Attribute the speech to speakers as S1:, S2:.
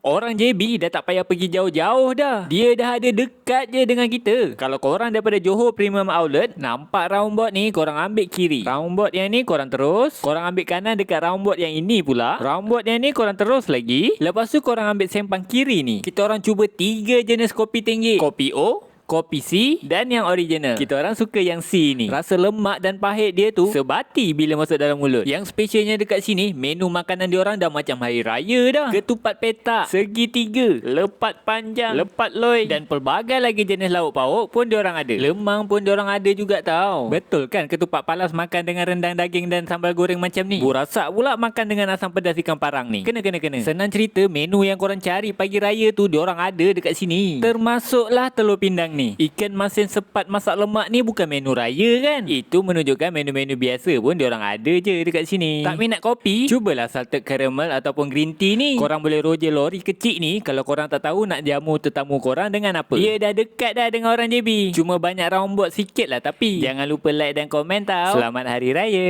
S1: Orang JB dah tak payah pergi jauh-jauh dah. Dia dah ada dekat je dengan kita. Kalau korang daripada Johor Premium Outlet, nampak roundabout ni, korang ambil kiri. Roundabout yang ni korang terus. Korang ambil kanan dekat roundabout yang ini pula. Roundabout yang ni korang terus lagi. Lepas tu korang ambil sempang kiri ni. Kita orang cuba 3 jenis kopi tinggi. Kopi O, kopi C dan yang original. Kita orang suka yang C ni. Rasa lemak dan pahit dia tu sebati bila masuk dalam mulut. Yang specialnya dekat sini, menu makanan diorang dah macam hari raya dah. Ketupat petak, segitiga, lepat panjang, lepat loi dan pelbagai lagi jenis lauk pauk pun diorang ada. Lemang pun diorang ada juga tau. Betul kan ketupat palas makan dengan rendang daging dan sambal goreng macam ni? Burasak pula makan dengan asam pedas ikan parang ni. Kena. Senang cerita, menu yang korang cari pagi raya tu diorang ada dekat sini. Termasuklah telur pindang ni. Ikan masin sepat masak lemak ni bukan menu raya kan? Itu menunjukkan menu-menu biasa pun diorang ada je dekat sini. Tak minat kopi? Cubalah salted caramel ataupun green tea ni. Korang boleh rojer lori kecil ni kalau korang tak tahu nak jamu tetamu korang dengan apa. Dia dah dekat dah dengan orang JB. Cuma banyak roundabout sikit lah tapi. Jangan lupa like dan komen tau. Selamat Hari Raya.